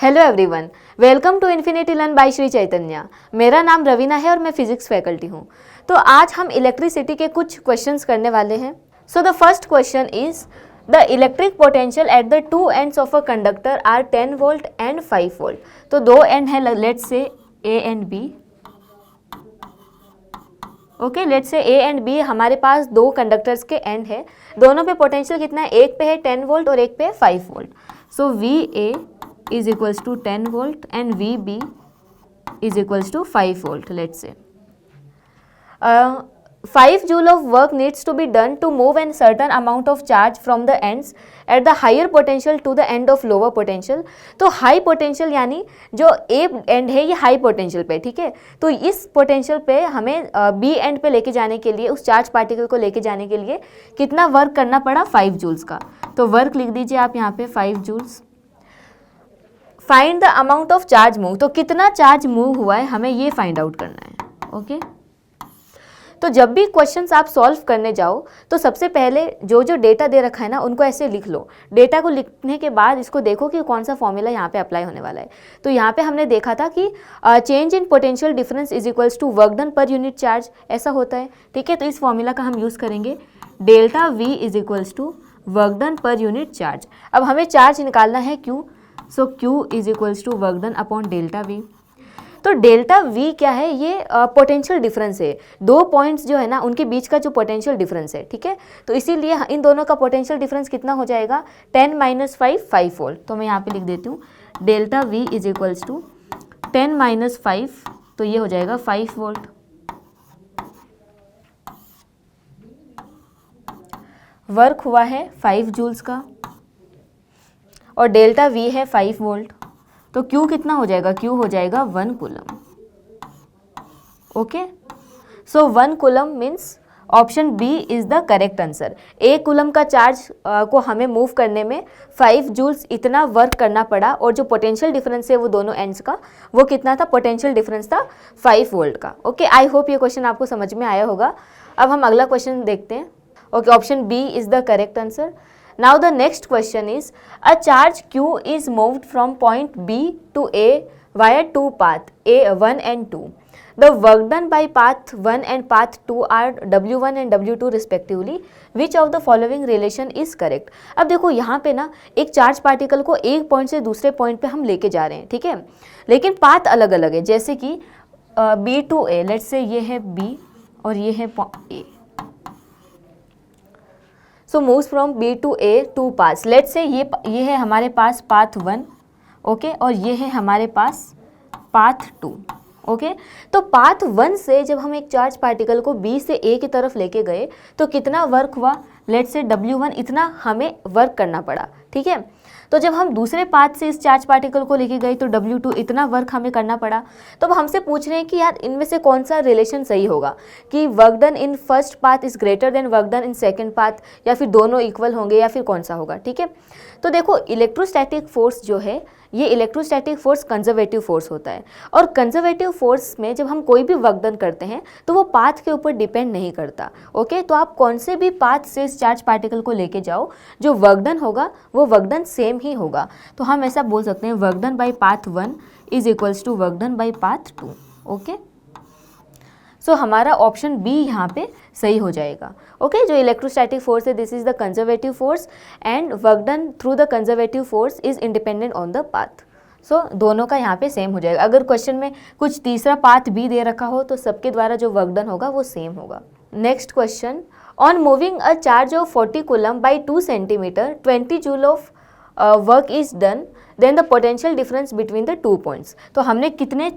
Hello everyone, welcome to infinity learn by Shri Chaitanya. मेरा नाम रवीना है और मैं फिजिक्स फैकल्टी हूँ। तो आज हम इलेक्ट्रिसिटी के कुछ क्वेश्चंस करने वाले हैं। So the first question is the electric potential at the two ends of a conductor are 10 volt and 5 volt. तो दो एंड है, let's say A and B. Okay, let's say A and B हमारे पास दो conductors के and है। दोनों पे potential कितना है? एक पे है 10 वोल्ट और एक पे है 5 volt. So V A is equals to 10 volt and VB is equals to 5 volt, let's say. 5 joule of work needs to be done to move a certain amount of charge from the ends at the higher potential to the end of lower potential. तो high potential यानी जो A and है ये high potential पे, ठीक है। तो इस पोटेंशियल पे हमें बी एंड पे लेके जाने के लिए, उस चार्ज पार्टिकल को लेके जाने के लिए कितना वर्क करना पड़ा? 5 जूल्स का। तो वर्क लिख दीजिए आप यहाँ पे 5 joules. Find the amount of charge move, तो कितना चार्ज मूव हुआ है हमें ये फाइंड आउट करना है। ओके, तो जब भी क्वेश्चंस आप सॉल्व करने जाओ तो सबसे पहले जो जो डेटा दे रखा है ना उनको ऐसे लिख लो। डेटा को लिखने के बाद इसको देखो कि कौन सा फॉर्मूला यहाँ पे अप्लाई होने वाला है। तो यहाँ पे हमने देखा था कि change in potential difference is equals to work done per unit charge, ऐसा होता है, ठीक है। तो इस फॉर्मूला का हम यूज़ करेंगे, delta V is equals to work done per unit charge. अब हमें चार्ज निकालना है Q, so Q is equals to work done upon delta V। तो डेल्टा V क्या है? ये पोटेंशियल डिफरेंस है, दो पॉइंट्स जो है ना उनके बीच का जो पोटेंशियल डिफरेंस है, ठीक है। तो इसीलिए इन दोनों का पोटेंशियल डिफरेंस कितना हो जाएगा? 10 माइनस 5 वोल्ट। तो मैं यहाँ पे लिख देती हूँ delta V is equals to 10 minus 5, तो ये हो जाएगा 5 वोल्ट। वर्क हुआ है 5 जूल्स का और डेल्टा V है 5 वोल्ट। तो Q कितना हो जाएगा? Q हो जाएगा 1 coulomb. Okay, so 1 coulomb means option B is the correct answer. 1 coulomb का चार्ज को हमें मूव करने में 5 जूल्स इतना वर्क करना पड़ा, और जो पोटेंशियल डिफरेंस है वो दोनों एंड्स का वो कितना था? पोटेंशियल डिफरेंस था 5 वोल्ट का। ओके, आई होप ये क्वेश्चन आपको समझ में आया होगा। अब हम अगला क्वेश्चन देखते हैं। Okay, option B is the correct answer. Now the next question is, a charge Q is moved from point B to A via two paths, A1 and 2. The work done by path 1 and path 2 are W1 and W2 respectively. Which of the following relation is correct? अब देखो यहाँ पे ना एक charge particle को एक point से दूसरे पॉइंट पे हम लेके जा रहे हैं, ठीक है, लेकिन पाथ अलग अलग है। जैसे कि B to A, let's say ये है B और ये है A। So moves from B to A to pass. Let's say ये है हमारे पास पाथ 1, ओके, और ये है हमारे पास पाथ 2। ओके, तो पाथ 1 से जब हम एक चार्ज पार्टिकल को बी से ए की तरफ लेके गए तो कितना वर्क हुआ? लेट्स से W1 इतना हमें वर्क करना पड़ा, ठीक है। तो जब हम दूसरे पाथ से इस चार्ज पार्टिकल को लेके गए तो W2 इतना वर्क हमें करना पड़ा। तो अब हमसे पूछ रहे हैं कि यार इनमें से कौन सा रिलेशन सही होगा, कि work done in first path is greater than work done in second path, या फिर दोनों इक्वल होंगे, या फिर कौन सा होगा, ठीक है। तो देखो इलेक्ट्रोस्टैटिक फोर्स जो है, ये इलेक्ट्रोस्टैटिक फोर्स कंजर्वेटिव फोर्स होता है, और कंजर्वेटिव फोर्स में जब हम कोई भी वर्क डन करते हैं तो वो पाथ के ऊपर डिपेंड नहीं करता। ओके, तो आप कौन से भी पाथ से इस चार्ज पार्टिकल को लेके जाओ, जो वर्क डन होगा वो वर्क डन सेम ही होगा। तो हम ऐसा बोल सकते हैं work done by path 1 is equals to work done by path 2। Okay, so हमारा ऑप्शन बी यहाँ पे सही हो जाएगा। ओके, जो इलेक्ट्रोस्टैटिक फोर्स है this is the conservative force and work done through the conservative force is independent on the path. So दोनों का यहाँ पे सेम हो जाएगा। अगर क्वेश्चन में कुछ तीसरा पाथ भी दे रखा हो तो सबके द्वारा जो वर्क डन होगा वो सेम होगा। Next question, on moving a charge of 40 coulomb by 2 centimetre 20 joule of work is done, then the potential difference between the 2 points. तो हमने कितने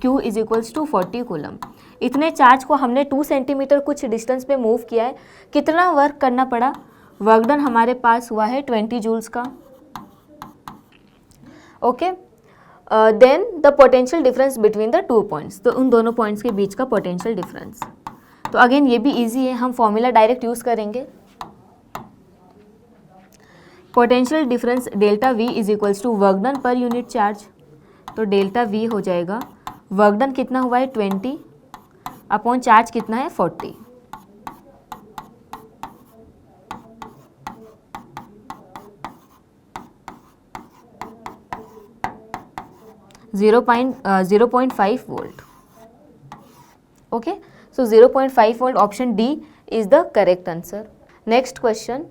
Q is equals to 40 coulomb, इतने चार्ज को हमने 2 centimetre कुछ डिस्टेंस पे move किया है, कितना वर्क करना पड़ा? वर्क डन हमारे पास हुआ है 20 जूल्स का। Okay, then the potential difference between the 2 points, तो उन दोनों पॉइंट्स के बीच का पोटेंशियल डिफरेंस। तो अगेन ये भी इजी है, हम फॉर्मूला डायरेक्ट यूज करेंगे। Potential difference delta V is equals to work done per unit charge. तो डेल्टा V हो जाएगा, वर्क डन कितना हुआ है 20 अपॉन चार्ज कितना है 40। 0.5 volt. Okay, so 0.5 volt, option D is the correct answer. Next question,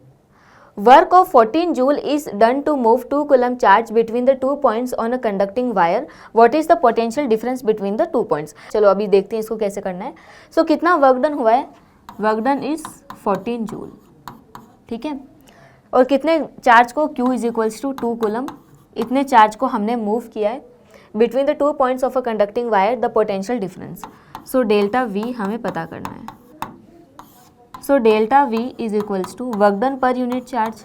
work of 14 joule is done to move 2 coulomb charge between the 2 points on a conducting wire. What is the potential difference between the 2 points? चलो अभी देखते हैं इसको कैसे करना है। So कितना work done हुआ है? वर्क डन इज 14 जूल, ठीक है। और कितने चार्ज को, Q is equals to 2 coulomb, इतने चार्ज को हमने मूव किया है between the 2 points of a conducting wire, the potential difference. So delta V हमें पता करना है। So delta V is equals to work done per unit charge,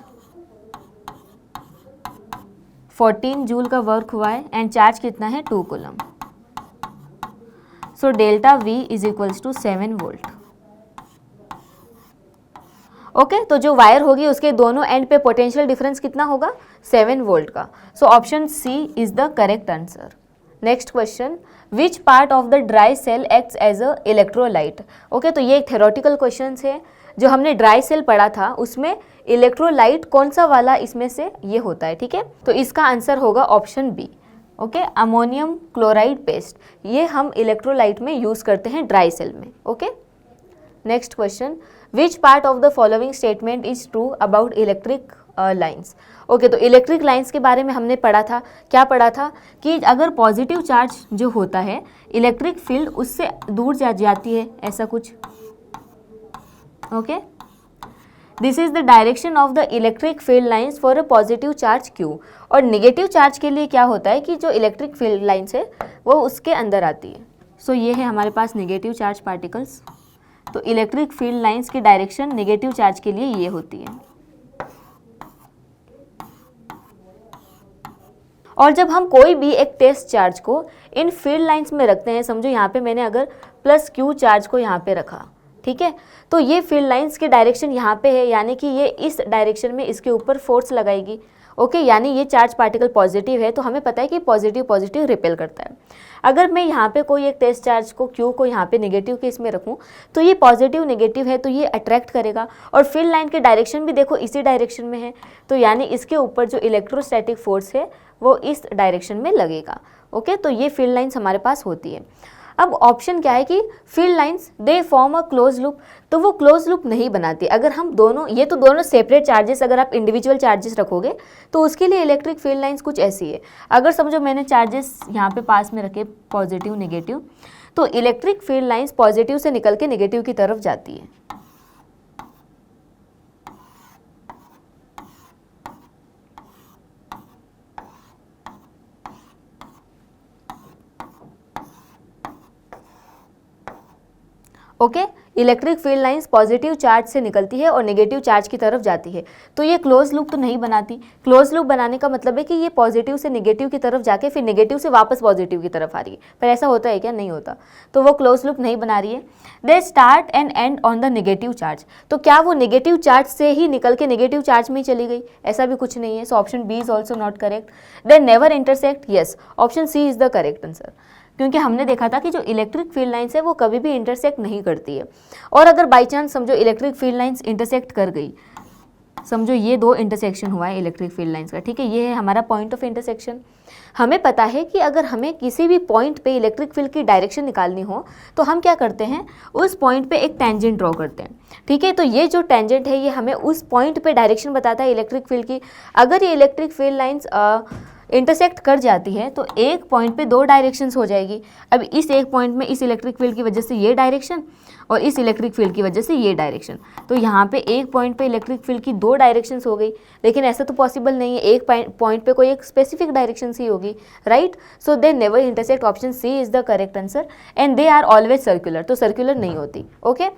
14 joule का वर्क हुआ है एंड चार्ज कितना है 2 coulomb. So delta V is equals to 7 volt. Okay, तो जो वायर होगी उसके दोनों एंड पे पोटेंशियल डिफरेंस कितना होगा? 7 वोल्ट का। So option C is the correct answer. Next question, which part of the dry cell acts as a electrolyte? Okay, तो ये एक थ्योरेटिकल क्वेश्चन है। जो हमने ड्राई सेल पढ़ा था उसमें इलेक्ट्रोलाइट कौन सा वाला इसमें से ये होता है, ठीक है। तो इसका आंसर होगा option B. Okay, ammonium chloride paste, ये हम इलेक्ट्रोलाइट में यूज करते हैं ड्राई सेल में। Okay, next question, which part of the following statement is true about electric lines? Okay, तो इलेक्ट्रिक लाइन्स के बारे में हमने पढ़ा था, क्या पढ़ा था कि अगर पॉजिटिव चार्ज जो होता है इलेक्ट्रिक फील्ड उससे दूर जाती है, ऐसा कुछ। Okay, this is the direction of the electric field lines for a positive charge Q। और नेगेटिव चार्ज के लिए क्या होता है कि जो इलेक्ट्रिक फील्ड लाइन्स है वो उसके अंदर आती है। सो ये है हमारे पास नेगेटिव चार्ज पार्टिकल्स। तो इलेक्ट्रिक फील्ड लाइन्स की डायरेक्शन नेगेटिव चार्ज के लिए ये होती है। और जब हम कोई भी एक टेस्ट चार्ज को इन फील्ड लाइन्स में रखते हैं, समझो यहाँ पे मैंने अगर प्लस Q चार्ज को यहाँ पे रखा, ठीक है, तो ये फील्ड लाइन्स की डायरेक्शन यहाँ पे है, यानी कि ये इस डायरेक्शन में इसके ऊपर फोर्स लगाएगी। ओके, यानी ये चार्ज पार्टिकल पॉजिटिव है, तो हमें पता है कि पॉजिटिव पॉजिटिव रिपेल करता है। अगर मैं यहाँ पे कोई एक टेस्ट चार्ज को Q को यहाँ पे नेगेटिव के इसमें रखूँ, तो ये पॉजिटिव नेगेटिव है, तो ये अट्रैक्ट करेगा। और फील्ड लाइन की डायरेक्शन भी देखो इसी डायरेक्शन में है, तो यानी इसके ऊपर जो इलेक्ट्रोस्टैटिक फोर्स है वो इस डायरेक्शन में लगेगा। ओके, तो ये फील्ड लाइन्स हमारे पास होती है। अब ऑप्शन क्या है कि field lines they form a close loop, तो वो क्लोज लूप नहीं बनाती। अगर हम दोनों, ये तो दोनों सेपरेट चार्जेस, अगर आप इंडिविजुअल चार्जेस रखोगे तो उसके लिए इलेक्ट्रिक फील्ड लाइन्स कुछ ऐसी है। अगर समझो मैंने चार्जेस यहाँ पे पास में रखे पॉजिटिव नेगेटिव, तो इलेक्ट्रिक फील्ड लाइन्स पॉजिटिव से निकल के नेगेटिव की तरफ जाती है। Okay, electric field lines positive charge से निकलती है और नेगेटिव चार्ज की तरफ जाती है, तो ये क्लोज लूप तो नहीं बनाती। क्लोज लूप बनाने का मतलब है कि ये पॉजिटिव से नेगेटिव की तरफ जाके फिर नेगेटिव से वापस पॉजिटिव की तरफ आ रही है, पर ऐसा होता है क्या? नहीं होता, तो वो क्लोज लूप नहीं बना रही है। They start and and on the negative charge, तो क्या वो नेगेटिव चार्ज से ही निकल के नेगेटिव चार्ज में ही चली गई? ऐसा भी कुछ नहीं है। So option B is also not correct. They never intersect, yes, option C is the correct answer, क्योंकि हमने देखा था कि जो इलेक्ट्रिक फील्ड लाइन्स है वो कभी भी इंटरसेक्ट नहीं करती है। और अगर बाई चांस समझो इलेक्ट्रिक फील्ड लाइन्स इंटरसेक्ट कर गई, समझो ये दो इंटरसेक्शन हुआ है इलेक्ट्रिक फील्ड लाइन्स का, ठीक है, ये है हमारा पॉइंट ऑफ इंटरसेक्शन। हमें पता है कि अगर हमें किसी भी पॉइंट पे इलेक्ट्रिक फील्ड की डायरेक्शन निकालनी हो तो हम क्या करते हैं, उस पॉइंट पे एक टेंजेंट ड्रॉ करते हैं, ठीक है। तो ये जो टेंजेंट है ये हमें उस पॉइंट पे डायरेक्शन बताता है इलेक्ट्रिक फील्ड की। अगर ये इलेक्ट्रिक फील्ड लाइन्स इंटरसेक्ट कर जाती है तो एक पॉइंट पे दो डायरेक्शंस हो जाएगी। अब इस एक पॉइंट में इस इलेक्ट्रिक फील्ड की वजह से ये डायरेक्शन और इस इलेक्ट्रिक फील्ड की वजह से ये डायरेक्शन, तो यहाँ पे एक पॉइंट पे इलेक्ट्रिक फील्ड की दो डायरेक्शंस हो गई। लेकिन ऐसा तो पॉसिबल नहीं है, एक पॉइंट पे कोई एक स्पेसिफिक डायरेक्शन ही होगी, right. So they never intersect, option C is the correct answer. And they are always circular, तो सर्कुलर नहीं होती। Okay,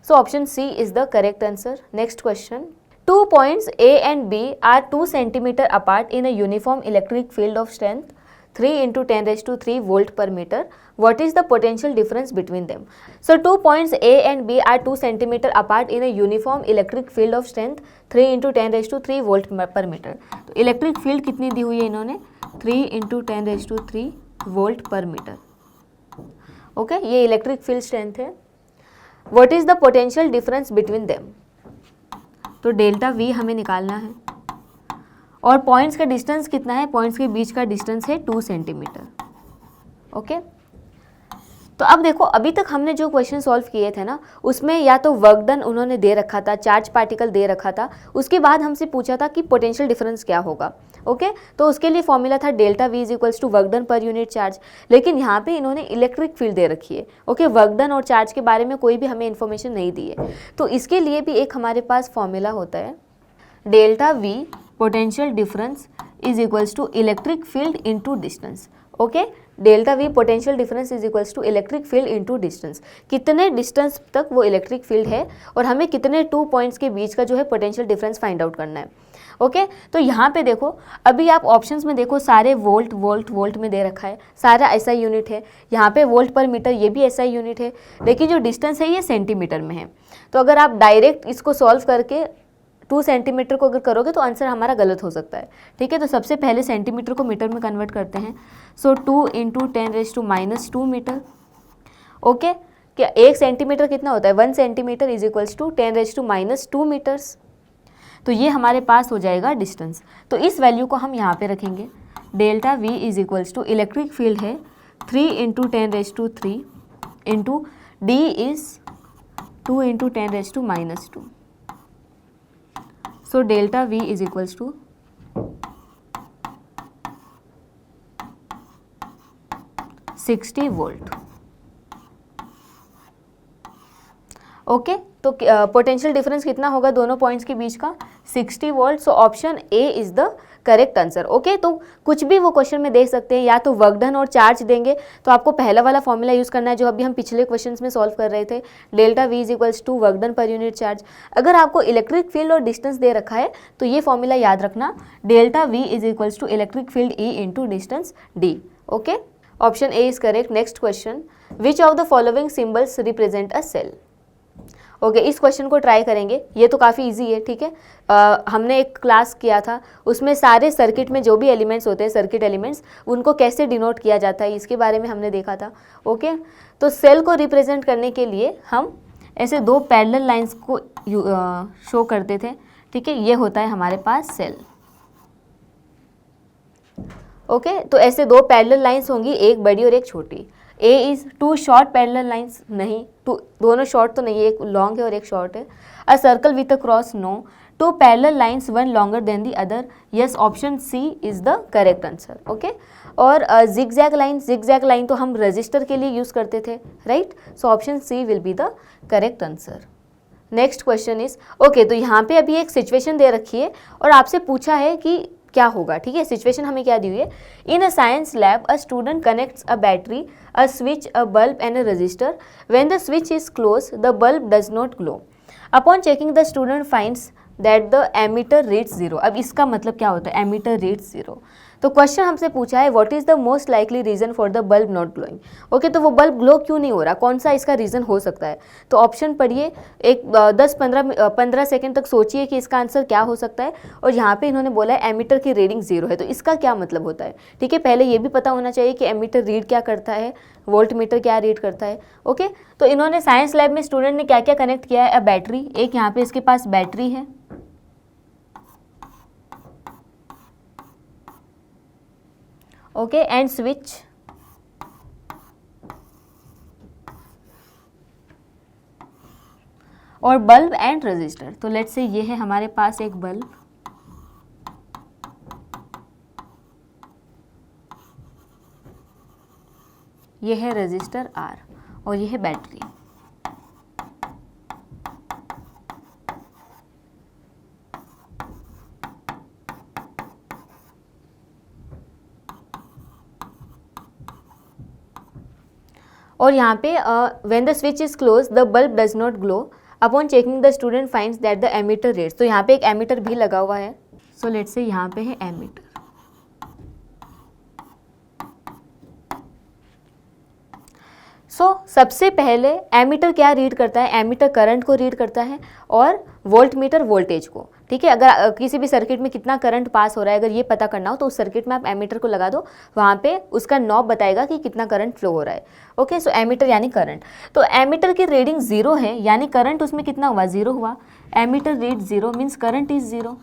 so option C is the correct answer. Next question, 2 points A and B are 2 centimeter apart in a uniform electric field of strength 3 × 10⁻³ volt per meter. What is the potential difference between them? So 2 points A and B are 2 centimeter apart in a uniform electric field of strength 3 × 10⁻³ volt per meter. तो electric field कितनी दी हुई है इन्होंने? 3 × 10⁻³ volt per meter. Okay, ये electric field strength है। What is the potential difference between them? तो delta V हमें निकालना है और पॉइंट्स का डिस्टेंस कितना है? पॉइंट्स के बीच का डिस्टेंस है 2 सेंटीमीटर। ओके। तो अब देखो, अभी तक हमने जो क्वेश्चन सॉल्व किए थे ना, उसमें या तो वर्क डन उन्होंने दे रखा था, चार्ज पार्टिकल दे रखा था, उसके बाद हमसे पूछा था कि पोटेंशियल डिफरेंस क्या होगा। ओके, तो उसके लिए फॉर्मूला था delta V is equals to work done per unit charge. लेकिन यहाँ पे इन्होंने इलेक्ट्रिक फील्ड दे रखी है। ओके, वर्क डन और चार्ज के बारे में कोई भी हमें इन्फॉर्मेशन नहीं दी है। तो इसके लिए भी एक हमारे पास फॉर्मूला होता है, delta V potential difference is equals to electric field into distance. Okay, delta V potential difference is equals to electric field into distance, कितने डिस्टेंस तक वो इलेक्ट्रिक फील्ड है और हमें कितने 2 पॉइंट्स के बीच का जो है पोटेंशियल डिफरेंस फाइंड आउट करना है। ओके, तो यहाँ पे देखो, अभी आप ऑप्शंस में देखो, सारे वोल्ट वोल्ट वोल्ट में दे रखा है, सारा एसआई यूनिट है। यहाँ पे वोल्ट पर मीटर, ये भी एसआई यूनिट है, लेकिन जो डिस्टेंस है ये सेंटीमीटर में है। तो अगर आप डायरेक्ट इसको सॉल्व करके 2 सेंटीमीटर को अगर करोगे तो आंसर हमारा गलत हो सकता है। ठीक है, तो सबसे पहले सेंटीमीटर को मीटर में कन्वर्ट करते हैं। सो 2 × 10⁻² मीटर। ओके, क्या 1 सेंटीमीटर कितना होता है? 1 centimetre is equals to 10⁻² metres. तो ये हमारे पास हो जाएगा डिस्टेंस। तो इस वैल्यू को हम यहाँ पे रखेंगे। Delta V is equals to electric field है 3 × 10⁻³ into D is 2 × 10⁻²। So delta V is equals to 60 volt. Okay, तो पोटेंशियल डिफरेंस कितना होगा दोनों पॉइंट्स के बीच का? 60 volt. So option A is the correct answer. Okay, तो कुछ भी वो क्वेश्चन में देख सकते हैं, या तो वर्क डन और चार्ज देंगे तो आपको पहला वाला फॉर्मूला यूज़ करना है जो अभी हम पिछले क्वेश्चंस में सॉल्व कर रहे थे, delta V is equals to work done per unit charge. अगर आपको इलेक्ट्रिक फील्ड और डिस्टेंस दे रखा है तो ये फॉर्मूला याद रखना, delta V is equals to electric field E into distance D. Okay, option A is correct. Next question, which of the following symbols represent a cell? Okay, इस question को ट्राई करेंगे, ये तो काफ़ी इजी है। ठीक है, हमने एक क्लास किया था, उसमें सारे सर्किट में जो भी एलिमेंट्स होते हैं, सर्किट एलिमेंट्स, उनको कैसे डिनोट किया जाता है इसके बारे में हमने देखा था। ओके, तो सेल को रिप्रेजेंट करने के लिए हम ऐसे 2 पैरेलल लाइंस को शो करते थे। ठीक है, ये होता है हमारे पास सेल। ओके, तो ऐसे 2 पैरेलल लाइंस होंगी, एक बड़ी और एक छोटी। A is 2 short parallel lines, नहीं, दोनों शॉर्ट तो नहीं है, एक लॉन्ग है और एक शॉर्ट है। A circle with a cross, no. 2 parallel lines, one longer than the other, yes, option C is the correct answer. Okay, और जिगजैग लाइन तो हम रजिस्टर के लिए यूज़ करते थे, right? So option C will be the correct answer. Next question is, okay, तो यहाँ पे अभी एक सिचुएशन दे रखी है और आपसे पूछा है कि क्या होगा। ठीक है, सिचुएशन हमें क्या दी हुई है? In a science lab a student connects a battery, a switch, a bulb and a resistor. When the switch is close the bulb does not glow. Upon checking the student finds that the ammeter reads 0। अब इसका मतलब क्या होता है, ammeter reads 0? तो question हमसे पूछा है what is the most likely reason for the bulb not glowing. Okay, तो वो बल्ब ग्लो क्यों नहीं हो रहा, कौन सा इसका रीजन हो सकता है? तो ऑप्शन पढ़िए, एक 10-15 सेकेंड तक सोचिए कि इसका आंसर क्या हो सकता है। और यहाँ पे इन्होंने बोला है एमीटर की रीडिंग 0 है, तो इसका क्या मतलब होता है? ठीक है, पहले ये भी पता होना चाहिए कि एमीटर रीड क्या करता है, वोल्ट मीटर क्या रीड करता है। ओके, तो इन्होंने साइंस लैब में स्टूडेंट ने क्या क्या कनेक्ट किया है? बैटरी, एक यहाँ पे इसके पास बैटरी है, ओके, एंड स्विच, और बल्ब एंड रजिस्टर। तो लेट्स से ये है हमारे पास एक बल्ब, ये है रजिस्टर R, और ये है बैटरी। और यहाँ पे when the switch is close the bulb does not glow, upon checking the student finds that the ammeter reads. तो यहाँ पे एक एमीटर भी लगा हुआ है। सो लेट्स से यहाँ पे है एमीटर। सबसे पहले एमीटर क्या रीड करता है? एमीटर करंट को रीड करता है और वोल्ट मीटर वोल्टेज को। ठीक है, अगर किसी भी सर्किट में कितना करंट पास हो रहा है अगर ये पता करना हो तो उस सर्किट में आप एमीटर को लगा दो, वहाँ पे उसका नॉब बताएगा कि कितना करंट फ्लो हो रहा है। ओके, सो एमीटर यानी करंट। तो एमीटर की रीडिंग 0 है, यानी करंट उसमें कितना हुआ? 0 हुआ। Ammeter read 0 means current is 0।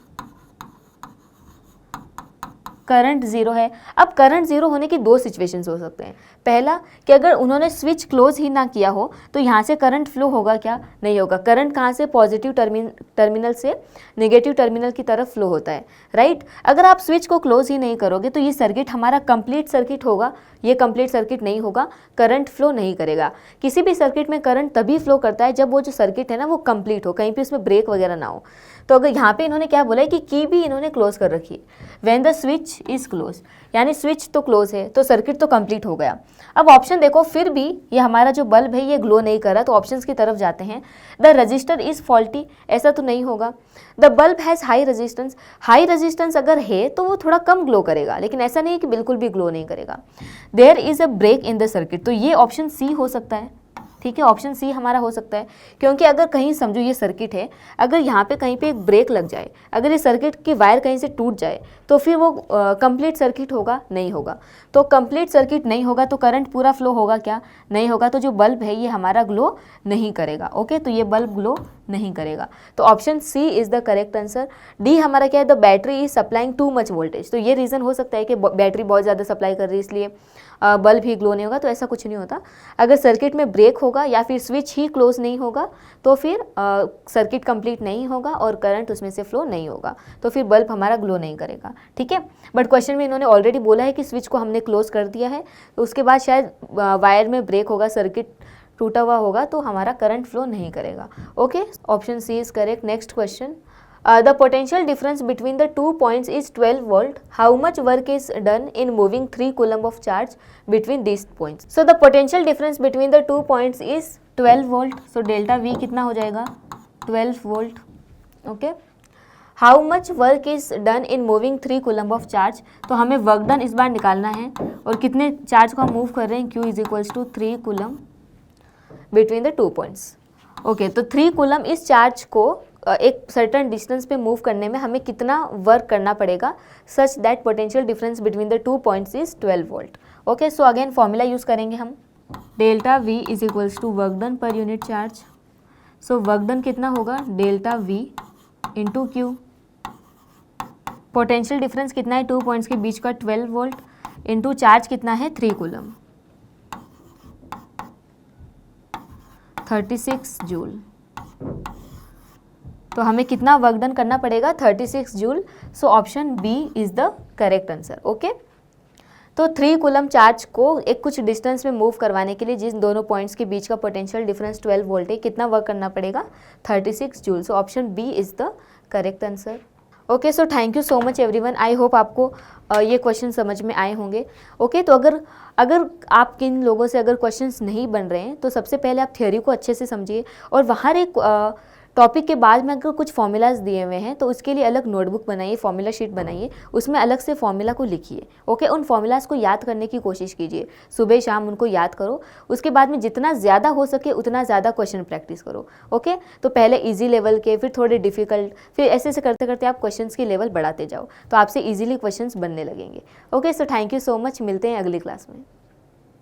Current zero है। अब करंट जीरो होने की दो सिचुएशंस हो सकते हैं। पहला कि अगर उन्होंने स्विच क्लोज ही ना किया हो तो यहाँ से करंट फ्लो होगा क्या? नहीं होगा। करंट कहाँ से? पॉजिटिव टर्मिनल से नेगेटिव टर्मिनल की तरफ फ्लो होता है, राइट। अगर आप स्विच को क्लोज ही नहीं करोगे तो ये सर्किट हमारा कंप्लीट सर्किट होगा, ये कंप्लीट सर्किट नहीं होगा, करंट फ्लो नहीं करेगा। किसी भी सर्किट में करंट तभी फ्लो करता है जब वो जो सर्किट है ना वो कंप्लीट हो, कहीं पे उसमें ब्रेक वगैरह ना हो। तो अगर यहाँ पे इन्होंने क्या बोला है कि की भी इन्होंने क्लोज कर रखी है, when the switch is close, यानी स्विच तो क्लोज है तो सर्किट तो कंप्लीट हो गया। अब ऑप्शन देखो, फिर भी ये हमारा जो बल्ब है ये ग्लो नहीं कर रहा, तो ऑप्शंस की तरफ जाते हैं। द रजिस्टर इज फॉल्टी, ऐसा तो नहीं होगा। The bulb has high resistance, high resistance अगर है तो वो थोड़ा कम ग्लो करेगा, लेकिन ऐसा नहीं कि बिल्कुल भी ग्लो नहीं करेगा। There is a break in the circuit, तो ये ऑप्शन सी हो सकता है, ठीक है, ऑप्शन सी हमारा हो सकता है। क्योंकि अगर कहीं समझो ये सर्किट है, अगर यहाँ पे कहीं पे एक ब्रेक लग जाए, अगर ये सर्किट की वायर कहीं से टूट जाए तो फिर वो कंप्लीट सर्किट होगा? नहीं होगा। तो कंप्लीट सर्किट नहीं होगा तो करंट पूरा फ्लो होगा क्या? नहीं होगा। तो जो बल्ब है ये हमारा ग्लो नहीं करेगा। ओके, तो ये बल्ब ग्लो नहीं करेगा। तो option C is the correct answer. D हमारा क्या है? The battery is supplying too much voltage, तो ये रीज़न हो सकता है कि बैटरी बहुत ज़्यादा सप्लाई कर रही है इसलिए बल्ब ही ग्लो नहीं होगा, तो ऐसा कुछ नहीं होता। अगर सर्किट में ब्रेक होगा या फिर स्विच ही क्लोज नहीं होगा तो फिर सर्किट कंप्लीट नहीं होगा और करंट उसमें से फ्लो नहीं होगा, तो फिर बल्ब हमारा ग्लो नहीं करेगा, ठीक है। बट क्वेश्चन में इन्होंने ऑलरेडी बोला है कि स्विच को हमने क्लोज कर दिया है, तो उसके बाद शायद वायर में ब्रेक होगा, सर्किट टूटा हुआ होगा, तो हमारा करंट फ्लो नहीं करेगा। Okay, option C is correct. Next question, the potential difference between the 2 points is 12 volt. How much work is done in moving 3 coulomb of charge between these points? So the potential difference between the 2 points is 12 volt. So delta V कितना हो जाएगा? 12 volt. Okay. How much work is done in moving 3 coulomb of charge? तो हमें work done इस बार निकालना है और कितने चार्ज को हम मूव कर रहे हैं? Q is equals to 3 coulomb between the 2 points. Okay, तो 3 कूलम इस चार्ज को एक सर्टन डिस्टेंस पे मूव करने में हमें कितना वर्क करना पड़ेगा, such that potential difference between the 2 points is 12 volt. Okay, so again formula use करेंगे हम, delta V is equals to work done per unit charge. So work done कितना होगा? Delta V into Q. Potential difference कितना है 2 points के बीच का? 12 volt into charge कितना है? 3 कूलम, 36 जूल। तो हमें कितना वर्क डन करना पड़ेगा? 36 joule. So option B is the correct answer. Okay, तो 3 कूलम चार्ज को एक कुछ डिस्टेंस में मूव करवाने के लिए जिन दोनों पॉइंट्स के बीच का पोटेंशियल डिफरेंस 12 वोल्ट है, कितना वर्क करना पड़ेगा? 36 joule. So option B is the correct answer. Okay, so thank you so much everyone. I hope आपको ये क्वेश्चन समझ में आए होंगे। ओके, तो अगर आप किन लोगों से अगर क्वेश्चंस नहीं बन रहे हैं तो सबसे पहले आप थ्योरी को अच्छे से समझिए, और वहाँ एक टॉपिक के बाद में अगर कुछ फॉर्मूलाज दिए हुए हैं तो उसके लिए अलग नोटबुक बनाइए, फॉर्मूला शीट बनाइए, उसमें अलग से फॉर्मूला को लिखिए। ओके, उन फॉर्मूलाज को याद करने की कोशिश कीजिए, सुबह शाम उनको याद करो। उसके बाद में जितना ज़्यादा हो सके उतना ज़्यादा क्वेश्चन प्रैक्टिस करो। ओके, तो पहले ईजी लेवल के, फिर थोड़े डिफिकल्ट, फिर ऐसे ऐसे करते करते आप क्वेश्चन की लेवल बढ़ाते जाओ, तो आपसे ईजिली क्वेश्चन बनने लगेंगे। Okay, so thank you so much, मिलते हैं अगली क्लास में।